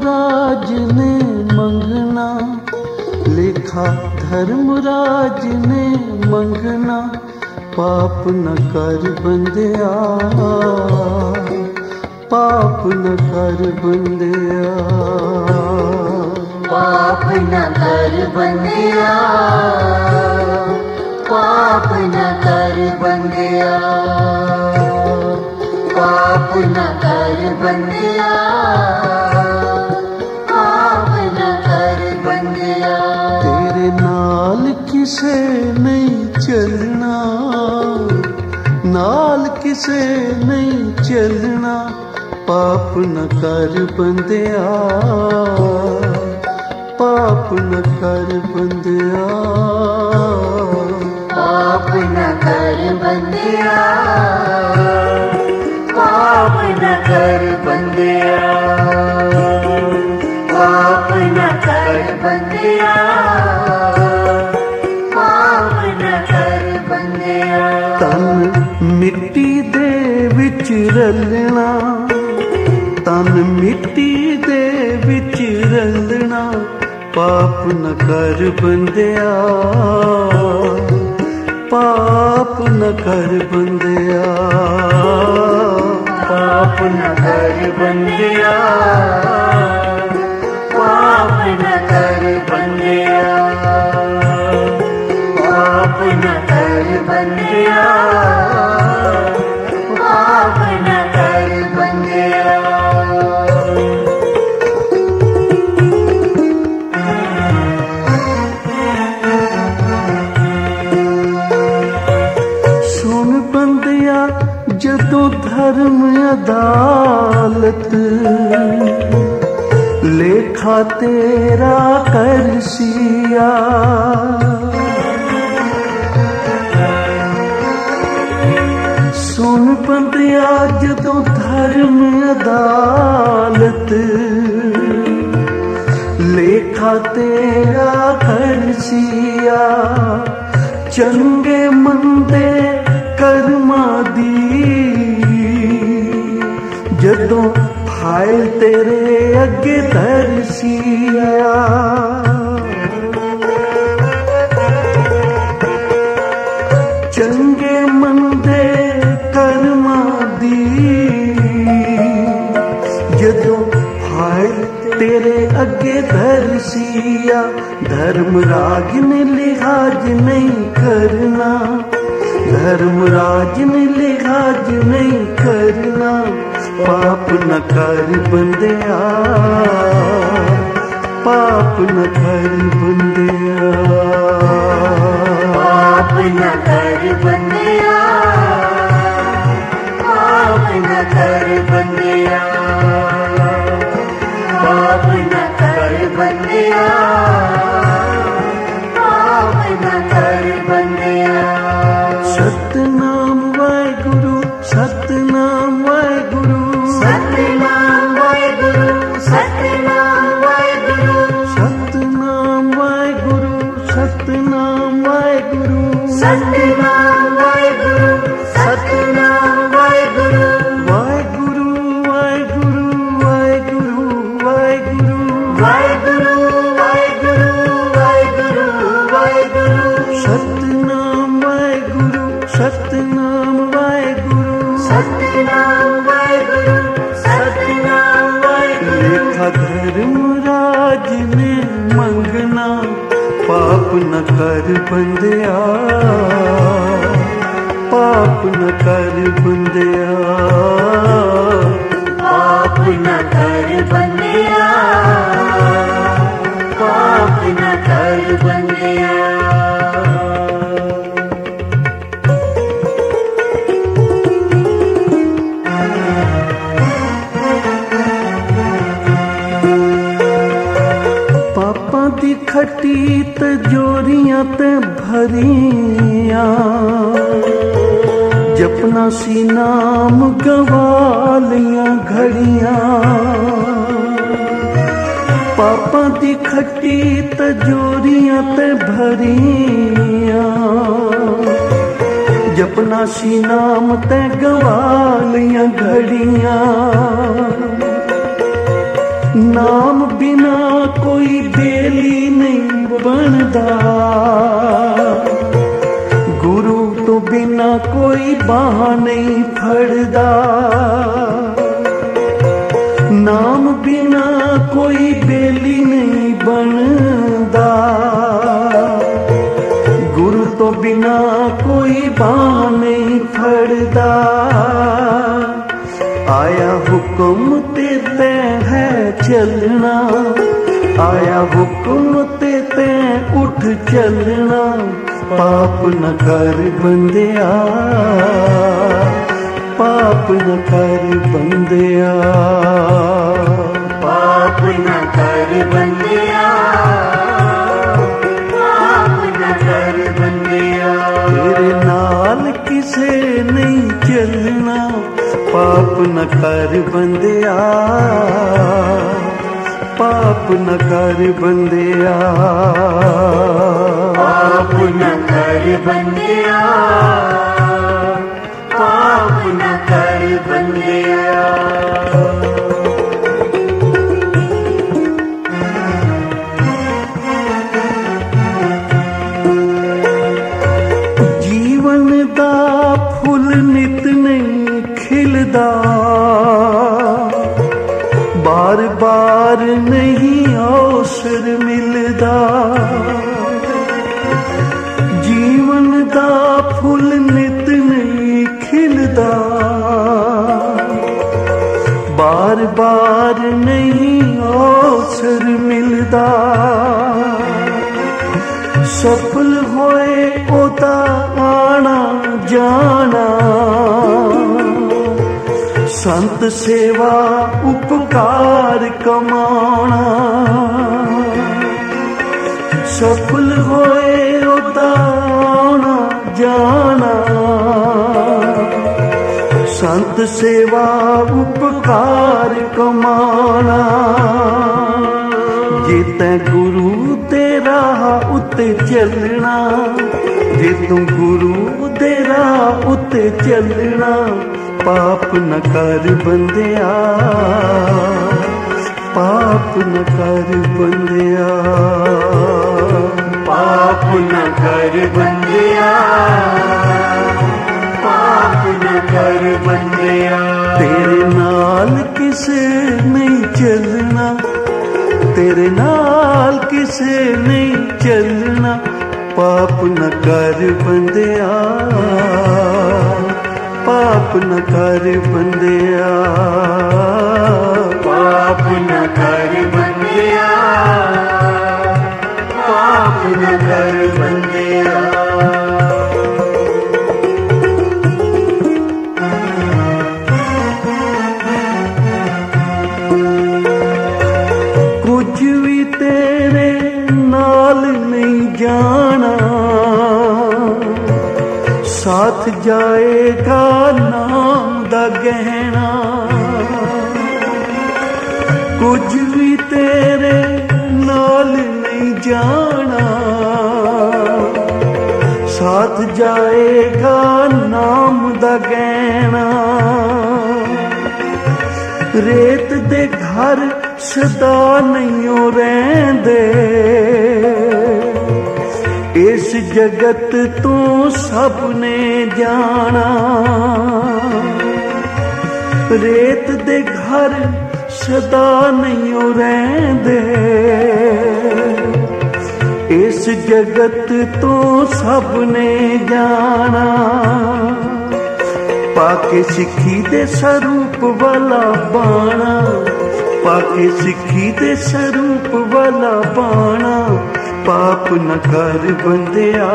धर्मराज ने मंगना, लेखा धर्मराज ने मंगना, पाप न कर बंदिया, पाप न कर बंदिया, पाप न कर बंदिया, पाप न कर बंदिया, पाप न कर बंदिया, पाप न कर बंदिया। तेरे नाल किसे नहीं चलना, नाल किसे नहीं चलना, पाप न कर बंदिया, पाप न कर बंदिया, पाप न कर बंदिया, पाप न कर बंदिया, पाप न कर बंदिया, पाप न कर बंदिया। तन मिट्टी दे विच रलना, तन मिट्टी दे विच रलना, पाप न कर बंदिया, पाप न कर बंदिया, पाप न कर बंदिया, पाप न कर बंदिया, पाप न कर बंदिया, पाप न कर बंदिया। जदों धर्म अदालत लेखा तेरा करसिया, सुन बंदिया जदों धर्म अदालत लेखा तेरा करसिया, चंगे मंदे कर्मा दी जदों फाइल तेरे अगे धरसिया, चंगे मंदे कर्मा दी जदों फाइल तेरे अगे धरसिया, धर्मराज ने लिहाज नहीं करना, धर्मराज ने लिहाज नहीं करना, पाप न कर बंदिया, पाप न कर बंदिया, पाप न कर बंदिया, पाप न कर बंदिया, पाप न कर बंदिया, पाप न कर बंदिया। सतनाम वाहेगुरु, सतनाम वाहेगुरु, सतनाम वाहेगुरु, सतनाम वाहेगुरु, सतनाम वाहेगुरु, सतनाम वाहेगुरु, सतनाम वाहेगुरु, सतनाम वाहेगुरु, वाहेगुरु वाहेगुरु वाहेगुरु वाहेगुरु, वाहेगुरु वाहेगुरु वाहेगुरु वाहेगुरु, सतनाम वाहेगुरु, सतनाम वाहेगुरु, सतनाम वाहेगुरु, सतनाम वाहेगुरु। लेखा धर्मराज ने मंगना, पाप न कर बंदिया, पाप न कर बंदिया, पाप न कर बंदिया, पाप न कर बंदिया। पापां दी खट्टी तजोरियां ते भरियां, जपना सी नाम गवालियां घड़ियां, पापां दी खट्टी तजोरियां ते भरियां, जपना सी नाम ते गवालियां घड़ियां, नाम बिना कोई बेली नहीं बनदा, गुरु तो बिना कोई बाह नहीं फड़दा। नाम बिना कोई बेली नहीं बनदा, गुरु तो बिना कोई बाह नहीं फड़दा। आया हुक्म ते तैं है चलना, आया हुक्म ते तैं उठ चलना। पाप न कर बंदिया, पाप न कर बंदिया, पाप न कर बंदिया, पाप न कर बंदिया। तेरे नाल किसे नहीं चलना, पाप न कर बंदिया, पाप न कर बंदिया, पाप न कर बंदिया, पाप न कर बंदिया। जीवन दा फुल नित नहीं खिलदा, बार बार नहीं अवसर मिलदा। जीवन दा फुल नित नहीं खिलदा, बार बार नहीं अवसर मिलदा। सफल होए ओदा आना जाना, संत सेवा उपकार कमाना। सफल होए ओदा आना जाना, संत सेवा उपकार कमाना। जे तैं गुरु दे राह उत्ते चलना, जे तू गुरु दे राह उत्ते चलना। पाप न कर बंदिया, पाप न कर बंदिया, पाप न कर बंदिया, पाप न कर बंदिया। तेरे नाल किसे नहीं चलना, तेरे नाल किसे नहीं चलना। पाप न कर बंदिया, पाप न कर बंदिया, पाप न कर बंदिया, पाप न कर बंदिया। कुछ भी तेरे नाल नहीं जाना, साथ जाएगा नाम दा गहना। कुछ भी तेरे नाल नहीं जाना, साथ जाएगा नाम दा गहना। रेत दे घर सदा नहीं रहंदे, इस जगत तो सबने जाना। रेत दे घर सदा नहीं रहंदे, इस जगत तो सबने जाना। पाके सिखी दे स्वरूप वाला बाणा, पाके सिखी दे स्वरूप वाला बाणा। पाप न कर बंदिया,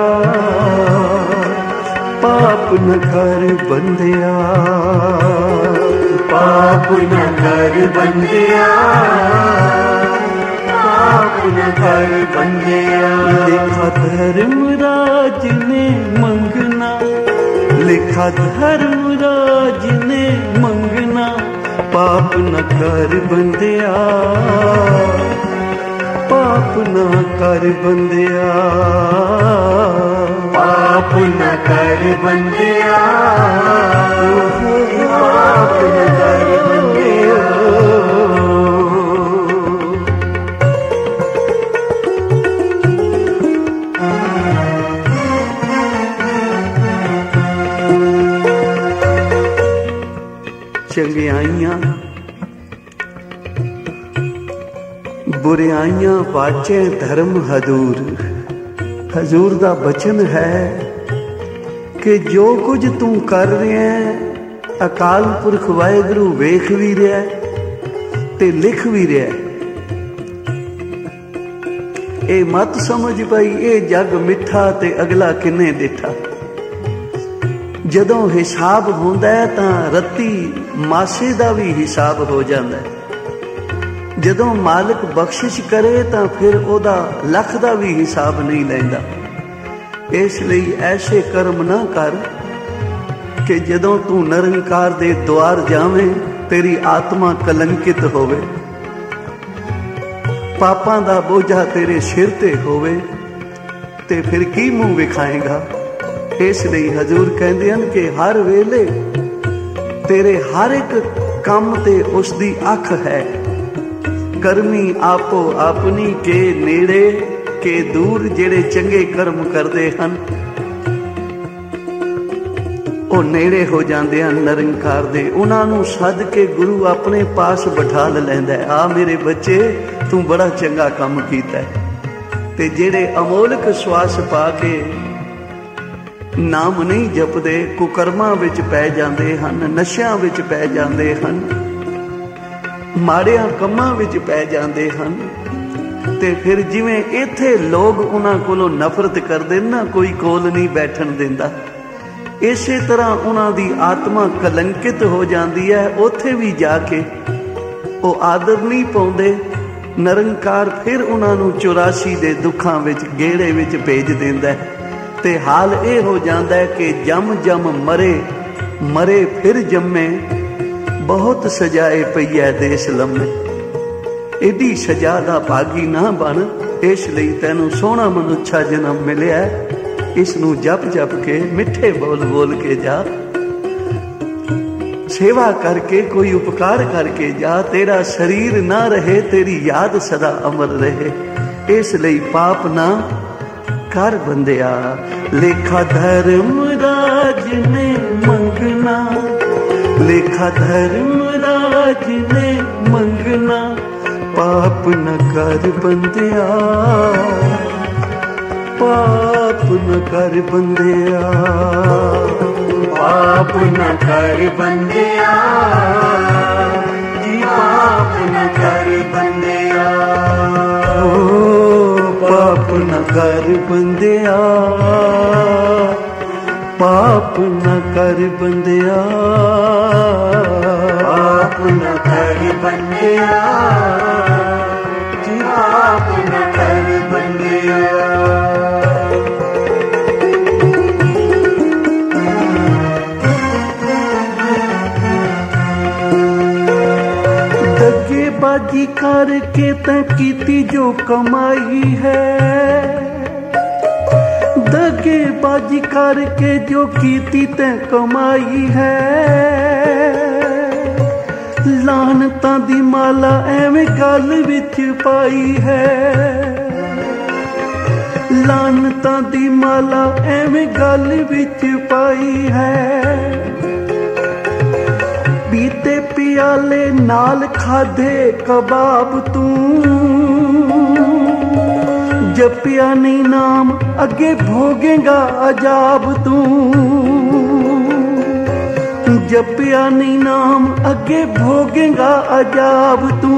पाप न कर बंदिया, पाप न कर बंदिया, पाप न कर बंदिया। लिखा धर्मराज ने मंगना, लिखा धर्मराज ने मंगना। पाप न कर बंदिया, पाप न कर बंदिया, पाप न कर बंदिया, पाप न कर बंदिया। चंगियाइयां बुराइयां वाचे धर्म हजूर। हजूर दा बचन है कि जो कुछ तू कर रहा है अकाल पुरख वाहेगुरु वेख भी रहा ते लिख भी रहा। ए मत समझ पाई ये जग मिठा ते अगला किन्ने डिठा। जदों हिसाब होंदा है तां रत्ती मासे दा भी हिसाब हो जांदा है। जदों मालिक बख्शिश करे तां फिर ओदा लख दा भी हिसाब नहीं लैंदा। इसलिए ऐसे कर्म ना कर कि जदों तू निरंकार दे द्वार जावें तेरी आत्मा कलंकित होवे, पापां दा बोझा तेरे सिर ते होवे ते फिर की मुंह विखाएगा। इसलिए हजूर कहते हैं कि हर वेले तेरे हर एक काम ते उसदी अख है। करमी आपो अपनी के नेड़े के दूर। जेड़े चंगे कर्म करते हैं वो नेड़े हो जाते हैं निरंकार दे। उन्होंने सद के गुरु अपने पास बिठा लैंदा है। आ मेरे बच्चे तू बड़ा चंगा काम कीता है। ते जेड़े अमोलक श्वास पा के नाम नहीं जपदे कुकर्मां विच पै जाते हैं, नशियां विच पै जाते हैं, माड़ियां कम्मां विच पै जाते हैं। ते फिर जिवें इत्थे लोग उन्हां कोलों नफरत करदे ना, कोई कोल नहीं बैठन दिंदा, इसे तरह उन्हां दी आत्मा कलंकित हो जाती है। उत्थे भी जाके वो आदर नहीं पाउंदे। निरंकार फिर उन्हां 84 दे दुखां विच गेड़े विच भेज दिंदा है। ते हाल ये हो जाता है कि जम जम मरे मरे फिर जम्मे। बहुत सजाए पई है देश लम्मे। एडी सजा दा भागी ना बन। इसलिए तैनू सोहना मनुष्या जन्म मिलिया। इसनू जप जप के मिठे बोल बोल के जा, सेवा करके कोई उपकार करके जा। तेरा शरीर ना रहे तेरी याद सदा अमर रहे। इसलिए पाप ना कर बंदिया। लेखा धर्मराज ने मंगना, लेखा धर्मराज ने मंगना। पाप न कर बंदिया, पाप न कर बंदिया, पाप न कर बंदिया जी, पाप न कर बंदिया। पाप न कर बंदिया, पाप न कर बंदिया, पाप न कर बंदिया जी, पाप न कर बंदिया। बाजी करके तैं कीती जो कमाई है, दगेबाजी करके जो कीती तैं कमाई है। लानतां दी माला एवें गल विच पाई है, लानतां दी माला एवें गल विच पाई है। बीते पियाले नाल खाधे कबाब तू, जपिया नहीं नाम अगे भोगेगा अजाब तू। जपिया नहीं नाम अगे भोगेगा अजाब तू।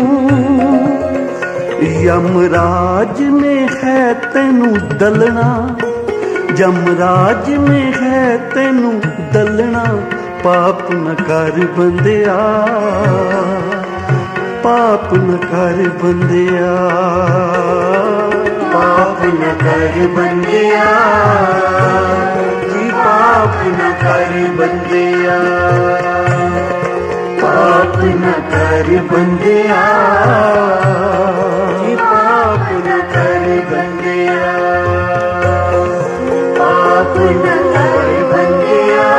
यमराज ने है तेनू दलना, यमराज ने है तेनू दलना। पाप न कर बंदिया, पाप न कर बंदिया, पाप न कर बंदिया जी, पाप न कर बंदिया। पाप न कर बंदिया जी, पाप न कर बंदिया। पाप न कर बंदिया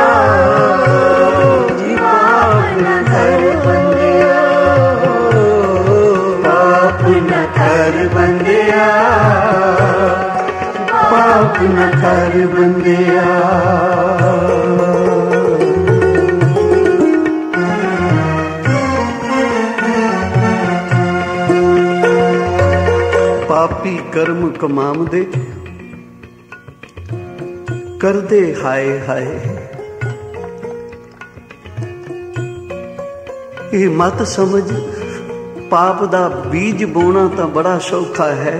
जी, पाप न कर बंदिया। पाप न कर बंदिया, पाप न कर बंदिया। पापी कर्म कमामदे करदे हाय हाय। ये मत समझ पाप दा बीज बोना तो बड़ा सौखा है।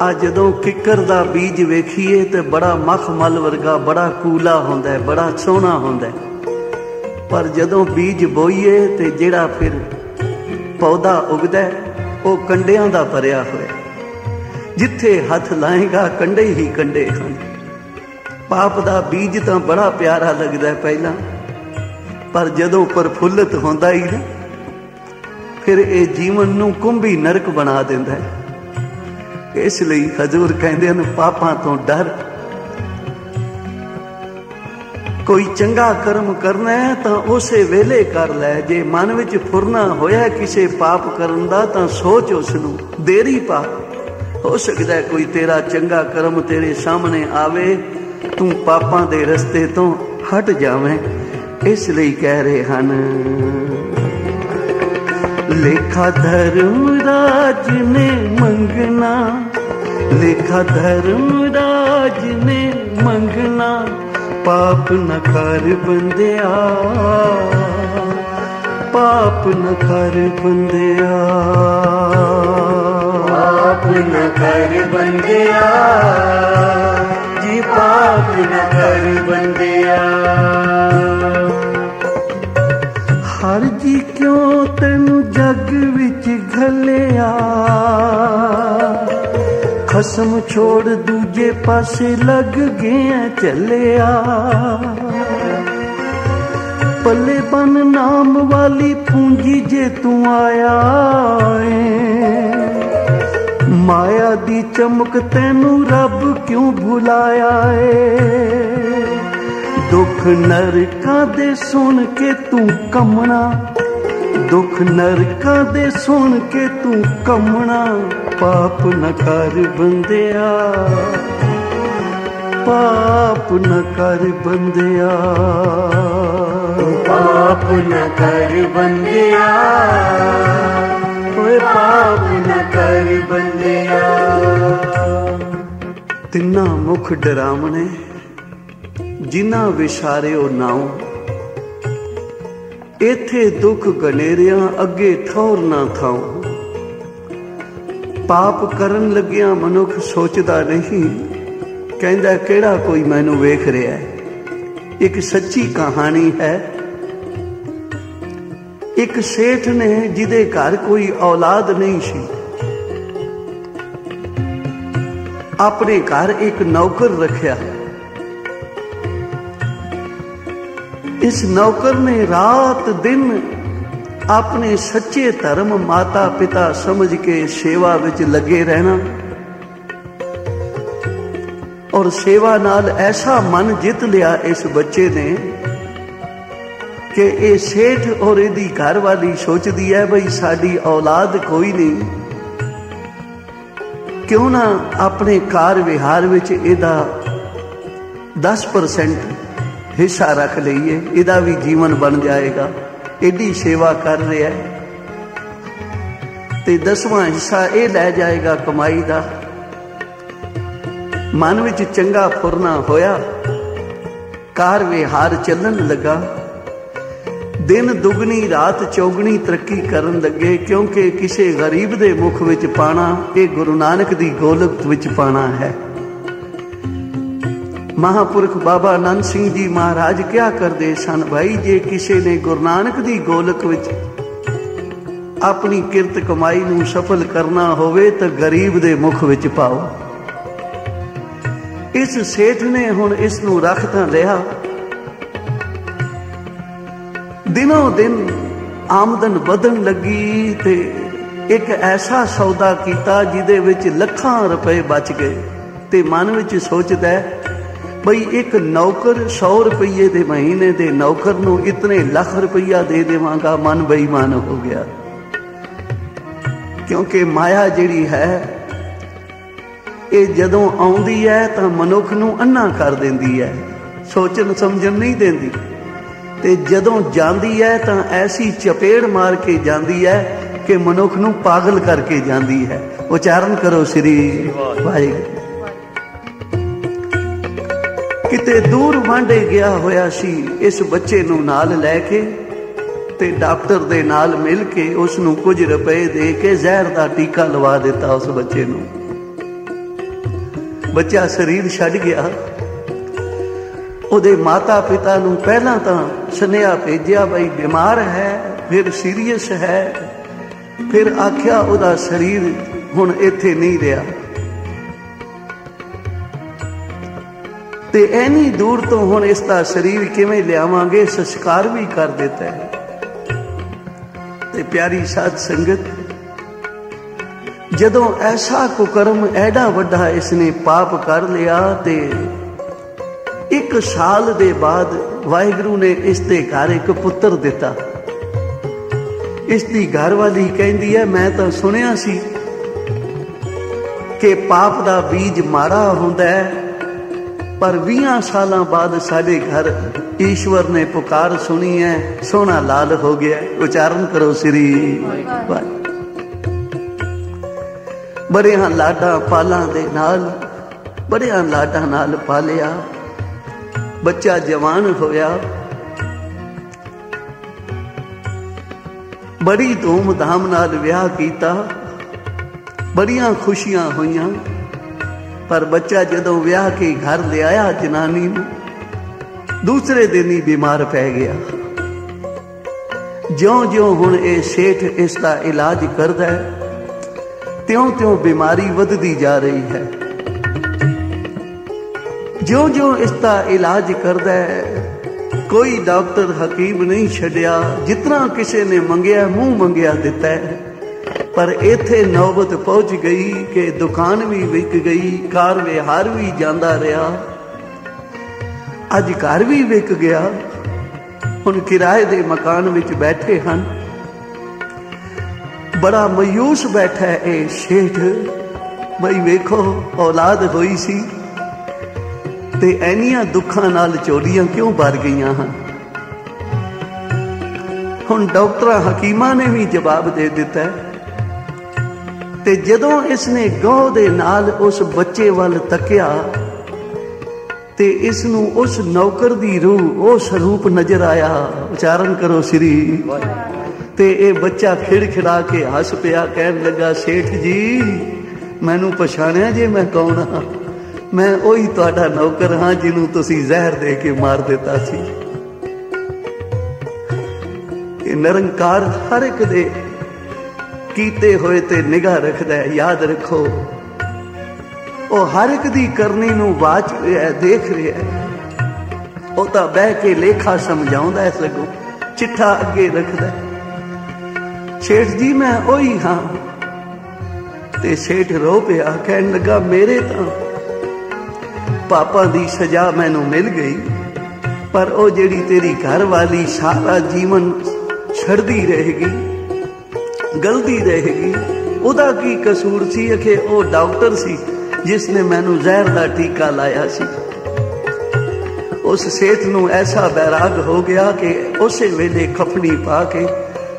आ जदों किकर दा बीज वेखीए तो बड़ा मखमल वर्गा बड़ा कूला होंदा है, बड़ा सोहना होंदा है। पर जदों बीज बोईए तो जिहड़ा फिर पौधा उगदा है वो कंडियां दा भरिया होया। जिथे हथ लाएगा कंडे ही कंडे हैं। पाप दा बीज तो बड़ा प्यारा लगता है पहला, पर जदों प्रफुल्लित होंदा ही ना फिर ये जीवन नूं कुंभी नरक बना देंदा है। इसलिए हजूर कहते हैं पापां तो डर। कोई चंगा कर्म करना है तो उसे वेले कर लै। जे मन विच फुरना होया किसी पाप करन दा तां सोच उसनूं देरी पा। हो सकता है कोई तेरा चंगा कर्म तेरे सामने आवे, तू पापां दे रस्ते तो हट जावें। इसलिए कह रहे हैं लेखा धर्मराज ने मंगना, लेखा धर्मराज ने मंगना, पाप न कर बंदिया, पाप न कर बंदिया, पाप न कर बंदिया जी, पाप न कर बंदिया। हर जी क्यों तेनू जग विच घलिया, खसम छोड़ दूजे पासे लग गया चलिया। पले बन नाम वाली पूंजी जे तू आया है, माया दी चमक तेनू रब क्यों भुलाया है। दुख नरकां दे सुन के तू कमना, दुख नरकां दे सुन के तू कमना, पाप न कर बंदिया, पाप न कर बंदिया, पाप न कर बंदिया, ओए पाप न कर बंदिया। तिन्ना मुख डरावने जिन्ना विसारियो नाओ, इथे दुख गनेरिया अगे ठौर ना थाओ। पाप करन लगिया मनुख सोचदा नहीं, कहंदा केड़ा कोई मैनू वेख रहा है। एक सच्ची कहानी है। एक सेठ ने जिदे घर कोई औलाद नहीं सी, अपने घर एक नौकर रखा। इस नौकर ने रात दिन अपने सच्चे धर्म माता पिता समझ के सेवा विच लगे रहना, और सेवा नाल ऐसा मन जित लिया इस बच्चे ने कि ये सेठ और इहदी घर वाली सोचती है बई साडी औलाद कोई नहीं, क्यों ना अपने कार विहार विच इहदा 10% हिस्सा रख लीए, इहदा भी जीवन बन जाएगा। एडी सेवा कर रहा है ते 10वां हिस्सा ये लै जाएगा कमाई दा। मन विच चंगा फुरना होया, कार विहार चलन लगा। दिन दुगनी रात चौगनी तरक्की करन लगे, क्योंकि किसी गरीब दे मुख विच पाना ये गुरु नानक दी गोलक विच पाना है। महापुरख बाबा आनंद सिंह जी महाराज क्या करते सन भाई, जे किसी ने गुरु नानक दी गोलक विच अपनी किरत कमाई नूं सफल करना होवे तो गरीब दे मुख विच पाओ। इस सेठ ने हुण इस नूं रख तां लिया। दिनों दिन आमदन वधन लगी ते एक ऐसा सौदा कीता जिदे विच लखां रुपए बच गए। ते मन विच सोचदा है बई एक नौकर 100 रुपये दे महीने दे नौकर नूं इतने लाख रुपया दे देवांगा, मन बेईमान हो गया। क्योंकि माया जिहड़ी है ये जदों आउंदी है तां मनुख नूं अन्ना कर देंदी है, सोचन समझन नहीं देंदी। ते जदों जांदी है तां ऐसी चपेड़ मार के जांदी है कि मनुख नूं पागल करके जाती है। उचारण करो श्री वाहिगुरू। किते दूर वांडे गया होया सी इस बच्चे नूं नाल लैके ते डॉक्टर दे नाल मिल के उसनूं कुछ रुपए दे के जहर दा टीका लवा दिता उस बच्चे नूं। बच्चा शरीर छड्ड गया। ਉਹਦੇ माता पिता नूं पहला तां सुनेहा भेजिया बई बीमार है, फिर सीरीयस है, फिर आख्या ਉਹਦਾ शरीर हुण इत्थे नहीं रहा। ते ऐनी दूर तो हुण इसका शरीर किवें लियावांगे, संस्कार भी कर दिता है। ते प्यारी साध संगत, जदों ऐसा कुकर्म एडा वड्डा इसने पाप कर लिया ते 1 साल दे बाद वाहिगुरू ने इसके घर एक पुत्र दिता। इसकी घरवाली कहती है मैं तो सुनिया सी कि पाप दा बीज माड़ा हुंदा है, पर 20 साल बाद साडे घर ईश्वर ने पुकार सुनी है, सोना लाल हो गया। उच्चारण करो श्री बड़िया लाडा पाला दे नाल, बड़िया लाडा नाल पालिया। बच्चा जवान होया, बड़ी धूमधाम नाल विआह कीता, बड़िया खुशियां हुईयां। पर बच्चा जदों विआह के घर ले आया जनानी नूं, दूसरे दिन ही बीमार पै गया। ज्यों ज्यों हुण ये सेठ इसका इलाज करदा है, त्यों त्यों बीमारी वधदी जा रही है। ज्यों ज्यों इसका इलाज करदा है, कोई डॉक्टर हकीम नहीं छड्या, जितना किसी ने मंगया मुंह मंगया दिता है। पर इत्थे नौबत पहुंच गई कि दुकान भी विक गई, कार विहार भी जांदा रहा, अज घर भी विक गया। हुण किराए दे मकान विच बैठे हन। बड़ा मायूस बैठा है ये सेठ, बई वेखो औलाद होई सी ते ऐनियां दुखां नाल चोलियां क्यों भर गईयां हन। हुण डॉक्टरां हकीमां ने भी जवाब दे दिता है। ते जदों इसने गौह दे नाल उस बच्चे वल तकिया ते इसनूं उस नौकर दी रूह, वो स्वरूप नजर आया। उच्चारण करो श्री। ते ये बच्चा खिड़खिड़ा के हस पिया, कहन लगा सेठ जी मैनू पछाणिया जे मैं कौन हाँ? मैं वही तुहाडा नौकर हाँ जिन्हों तुसी जहर दे के मार दिता सी। निरंकार हर एक दे कीते होए ते निगाह रखदा है। याद रखो वो हर एक दी करनी नूं वाच रहा है, देख रहा है। वो तां बह के लेखा समझाउंदा है, सगों चिट्ठा अगे रखदा है। सेठ जी मैं वही हाँ। ते सेठ रो पिया, कहन लगा मेरे तां पापा दी सजा मैनू मिल गई, पर ओ जेड़ी तेरी घर वाली सारा जीवन छड़दी रहेगी, गलती रहेगी, उदा की कसूर सी? अखे ओ डॉक्टर सी जिसने मैनू जहर दा टीका लाया सी। उस सेठ नू ऐसा बैराग हो गया कि उसे वेले खफनी पा के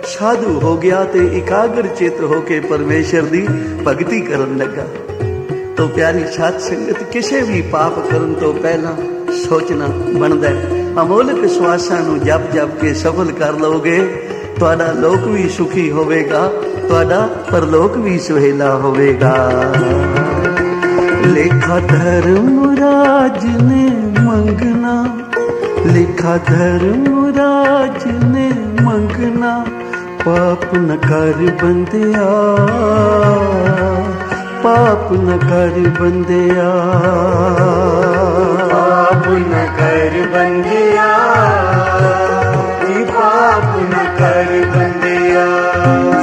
साधु हो गया ते एकाग्र चित होके परमेश्वर दी भगती करन लगा। तो प्यारी साध संगत, किसी भी पाप करन तो पहला सोचना बनता है। अमोलक श्वासां नूं जप जप के सफल कर लोगे, तुहाडा लोक भी सुखी होवेगा, तुहाडा परलोक भी सुहेला होवेगा। लेखा धर्मराज ने मंगना, लेखा धर्मराज ने मंगना, पाप न कर बंदिया, पाप न कर बंदिया, पाप न कर बंदिया, पाप न कर बंदिया।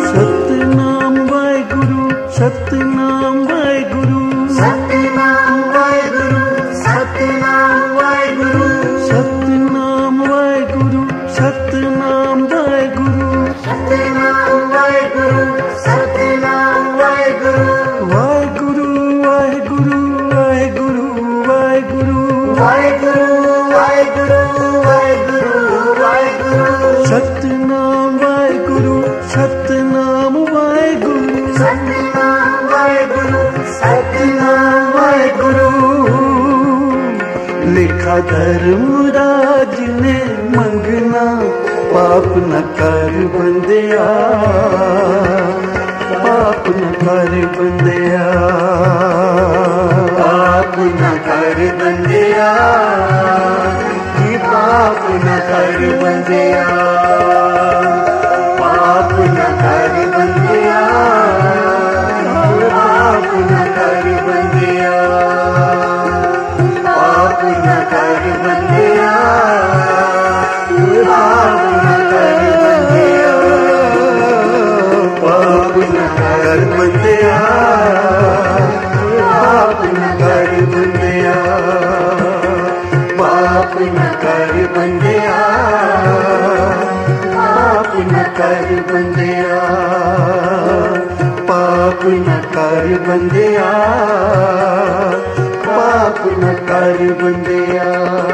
सतनाम वाहिगुरु, सतनाम वाहिगुरु, सतनाम वाहिगुरु, सतनाम वाहिगुरु, सतनाम वाहिगुरु, सतनाम वाहिगुरु, सतनाम वाहिगुरु, सतनाम वाहिगुरु, वाहिगुरु वाहिगुरु वाहिगुरु वाहिगुरु वाहिगुरु वाहिगुरु वाहिगुरु वाहिगुरु, सतनाम वाहिगुरु, सतनाम देखा धर्मराज ने मंगना, पाप न कर बंदिया, पाप न कर बंदिया, पाप न कर बंदिया, कि पाप न कर बंदिया, पाप न कर बंदिया, पाप न कर बंदिया, पाप न कर बंदिया, पाप न कर बंदिया, पाप न कर बंदिया, पाप न कर बंदिया, पाप न कर बंदिया, पाप न कर बंदिया, पाप न कर बंदिया, पाप न कर बंदिया।